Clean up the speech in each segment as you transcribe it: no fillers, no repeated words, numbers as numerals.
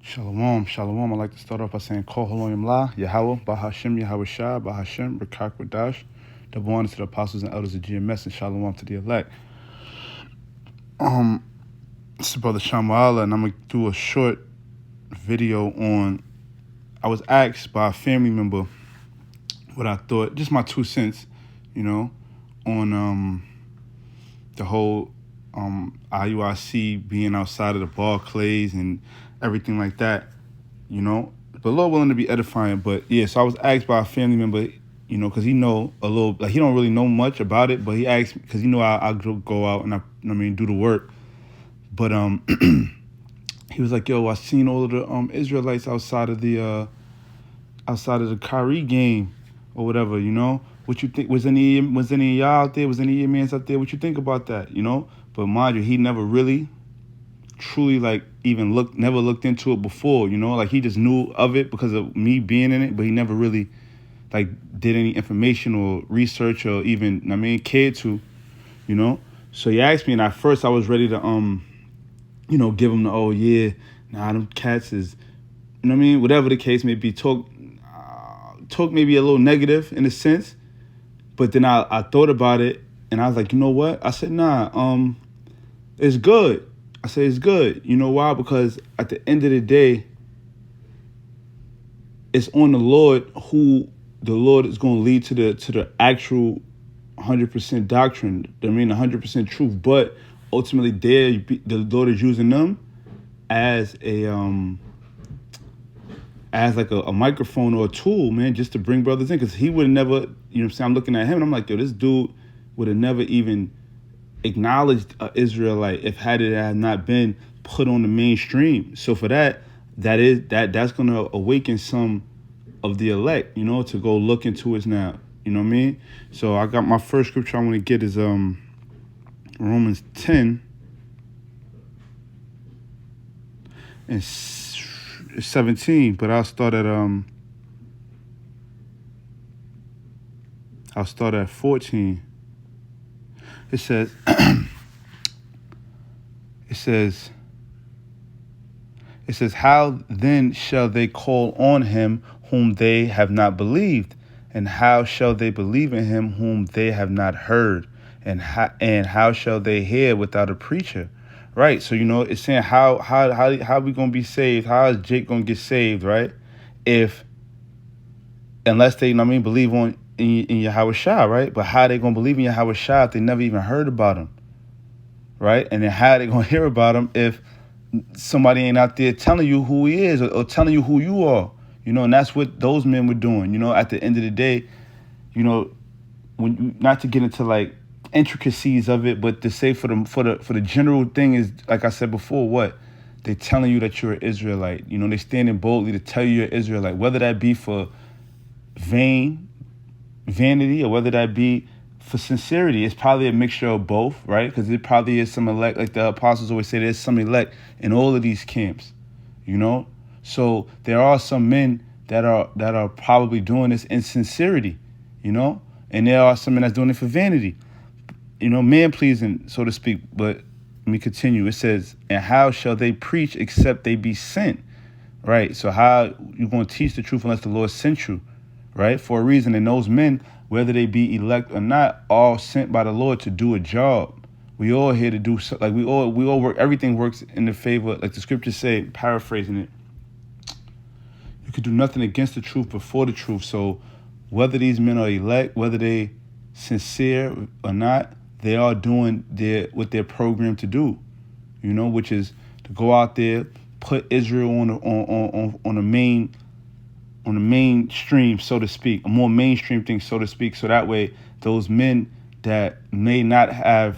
Shalom, shalom. I'd like to start off by saying Kol Haloyim La, Yahweh, Bahashim, Yahweh Shah, Bahashim, Rakak Radash, double honors to the apostles and elders of GMS, and shalom to the elect. This is Brother Shamala, and I'm going to do a short video on, I was asked by a family member what I thought, just my 2 cents, on the whole IUIC being outside of the Barclays and everything like that, But Lord willing to be edifying. But yeah, so I was asked by a family member, because he know a little, like he don't really know much about it, but he asked me, because I go out and I do the work. But he was like, yo, I seen all of the Israelites outside of the Kyrie game or whatever, What you think? Was any of y'all out there? Was any of your mans out there? What you think about that? But mind you, he never really truly never looked into it before, like he just knew of it because of me being in it, but he never really did any information or research or even cared to, So he asked me, and at first I was ready to give him the them cats is, whatever the case may be, talk maybe a little negative in a sense. But then I thought about it and I was like, you know what? I said, nah, it's good. I say it's good. You know why? Because at the end of the day, it's on the Lord who the Lord is going to lead to the actual 100% doctrine. 100% truth. But ultimately, the Lord is using them as a microphone or a tool, man, just to bring brothers in. Because he would have never, I'm looking at him and I'm like, yo, this dude would have never even acknowledged Israelite if it had not been put on the mainstream. So for that's going to awaken some of the elect, to go look into it now. You know what I mean? So I got my first scripture I want to get is Romans 10 and 17, but I'll start at 14. It says, how then shall they call on him whom they have not believed? And how shall they believe in him whom they have not heard? And how shall they hear without a preacher? Right. So, it's saying how we going to be saved? How is Jake going to get saved? Right. Unless they, believe in Yahweh Shah, right? But how they going to believe in Yahweh Shah if they never even heard about him? Right. And then how they going to hear about him if somebody ain't out there telling you who he is or telling you who you are, and that's what those men were doing, at the end of the day, when not to get into intricacies of it, but to say for the general thing is, like I said before, what they telling you that you're an Israelite, they standing boldly to tell you you're an Israelite, whether that be for vanity or whether that be for sincerity. It's probably a mixture of both, right? Because it probably is some elect, like the apostles always say, there's some elect in all of these camps, So there are some men that are probably doing this in sincerity, and there are some men that's doing it for vanity, man pleasing, so to speak. But let me continue. It says, and how shall they preach except they be sent? Right. So how you going to teach the truth unless the Lord sent you? Right, for a reason. And those men, whether they be elect or not, all sent by the Lord to do a job. We all here to do, we all work. Everything works in the favor, like the scriptures say, paraphrasing it. You could do nothing against the truth but for the truth. So whether these men are elect, whether they sincere or not, they are doing what they're programmed to do, which is to go out there, put Israel on the mainstream, so to speak, a more mainstream thing, so to speak. So that way, those men that may not have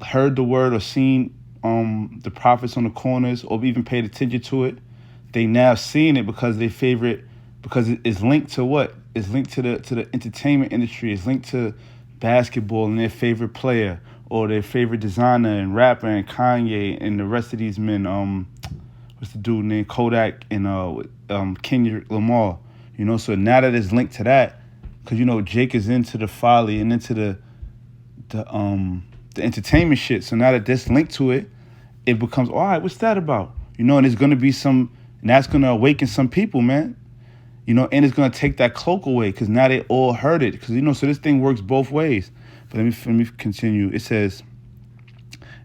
heard the word or seen the prophets on the corners or even paid attention to it, they now seeing it because they favorite, because it's linked to what? It's linked to the entertainment industry. It's linked to basketball and their favorite player or their favorite designer and rapper and Kanye and the rest of these men. What's the dude named Kodak and Kendrick Lamar? So now that it's linked to that, because Jake is into the folly and into the entertainment shit. So now that this linked to it, it becomes, all right, what's that about? You know, and it's gonna be some, and that's gonna awaken some people, man. You know, and it's gonna take that cloak away because now they all heard it. Because you know, so this thing works both ways. But let me continue. It says,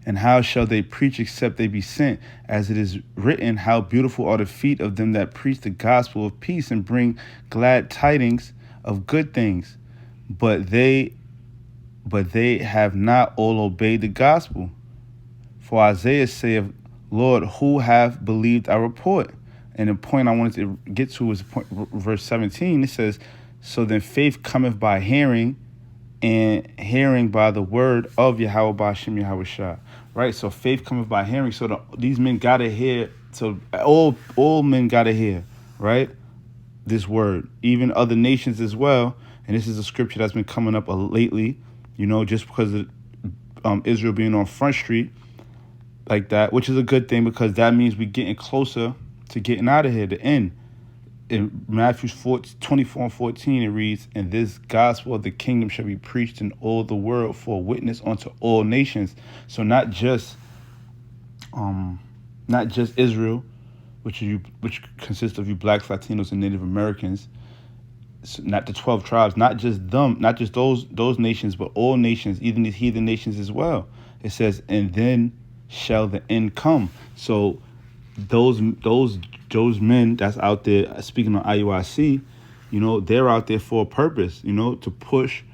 and how shall they preach except they be sent? As it is written, how beautiful are the feet of them that preach the gospel of peace and bring glad tidings of good things. But they have not all obeyed the gospel. For Isaiah saith, Lord, who have believed our report? And the point I wanted to get to was verse 17. It says, so then faith cometh by hearing, and hearing by the word of Yahweh Ba'ashem Yahweh Shah. Right? So faith cometh by hearing. So these men got to hear. So all men got to hear, right? This word. Even other nations as well. And this is a scripture that's been coming up lately, you know, just because of Israel being on Front Street like that, which is a good thing because that means we're getting closer to getting out of here, the end. In Matthew 24:14, it reads, and this gospel of the kingdom shall be preached in all the world for a witness unto all nations. So not just Israel, which consists of you blacks, Latinos, and Native Americans, so not the 12 tribes, not just them, not just those nations, but all nations, even these heathen nations as well. It says, and then shall the end come. So those men that's out there speaking on IUIC, you know, they're out there for a purpose, you know, to push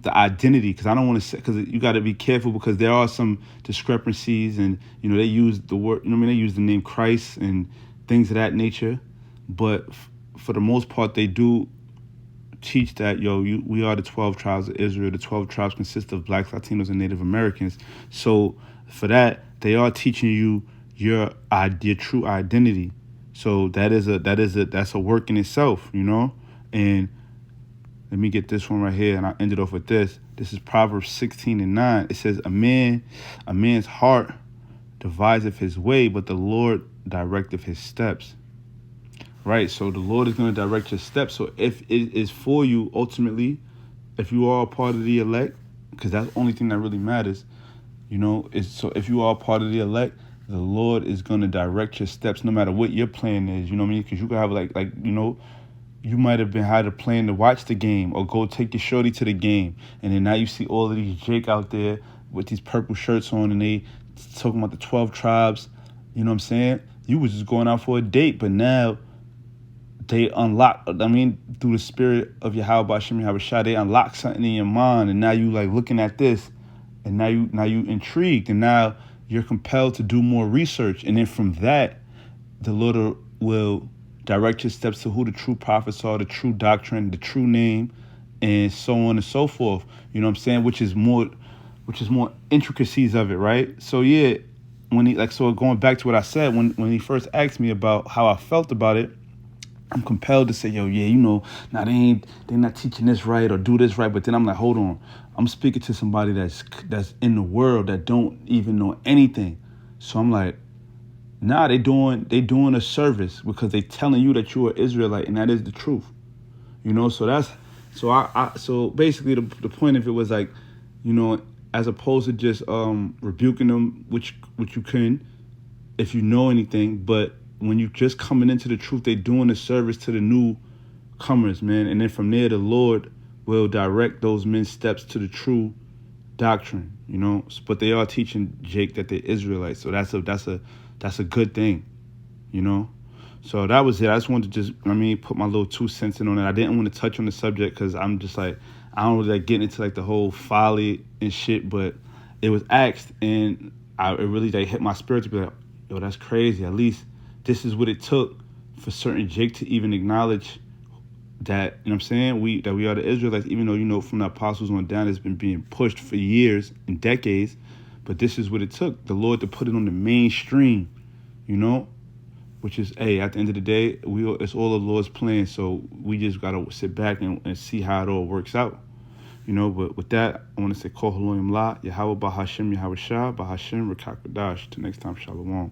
the identity, because I don't want to say, because you got to be careful because there are some discrepancies, and you know they use the word, you know, I mean, they use the name Christ and things of that nature, but for the most part they do teach that, we are the 12 tribes of Israel. The 12 tribes consist of blacks, Latinos, and Native Americans. So for that, they are teaching you your true identity. So that's a work in itself, you know. And let me get this one right here, and I ended off with this. This is Proverbs 16:9. It says, a man's heart deviseth his way, but the Lord directeth his steps. Right, so the Lord is going to direct your steps. So if it is for you, ultimately, if you are a part of the elect, because that's the only thing that really matters, you know, so if you are a part of the elect, the Lord is going to direct your steps no matter what your plan is, you know what I mean? Because you could have like you know, you might have had a plan to watch the game or go take your shorty to the game. And then now you see all of these Jake out there with these purple shirts on and they talking about the 12 tribes, you know what I'm saying? You was just going out for a date, but now they unlock, I mean, through the spirit of Yahweh Ba'ashem Yahweh Shah, they unlock something in your mind, and now you like looking at this, and now you intrigued, and now you're compelled to do more research, and then from that, the Lord will direct your steps to who the true prophets are, the true doctrine, the true name, and so on and so forth. You know what I'm saying? Which is more intricacies of it, right? So yeah, so going back to what I said when he first asked me about how I felt about it, I'm compelled to say, yeah, you know, now they're not teaching this right or do this right. But then I'm like, hold on, I'm speaking to somebody that's in the world that don't even know anything. So I'm like, nah, they doing a service because they telling you that you're an Israelite, and that is the truth. You know, so so basically the point of it was like, you know, as opposed to just rebuking them, which you can if you know anything, but when you just coming into the truth, they doing a service to the newcomers, man. And then from there, the Lord will direct those men's steps to the true doctrine, you know. But they are teaching Jake that they're Israelites, so that's a good thing, you know. So that was it. I just wanted to put my little 2 cents in on it. I didn't want to touch on the subject because I'm just like, I don't really like getting into like the whole folly and shit. But it was asked, and it really hit my spirit to be like, yo, that's crazy. At least this is what it took for certain Jake to even acknowledge that, you know what I'm saying, we are the Israelites, even though, you know, from the apostles on down, it's been being pushed for years and decades. But this is what it took, the Lord to put it on the mainstream, you know, which is, hey, at the end of the day, it's all the Lord's plan. So we just got to sit back and see how it all works out, you know. But with that, I want to say, Kol Haloyim La, Yahweh Ba'ashem Yahweh Shah, Ba'ashem Rakakadash. Till next time, Shalom.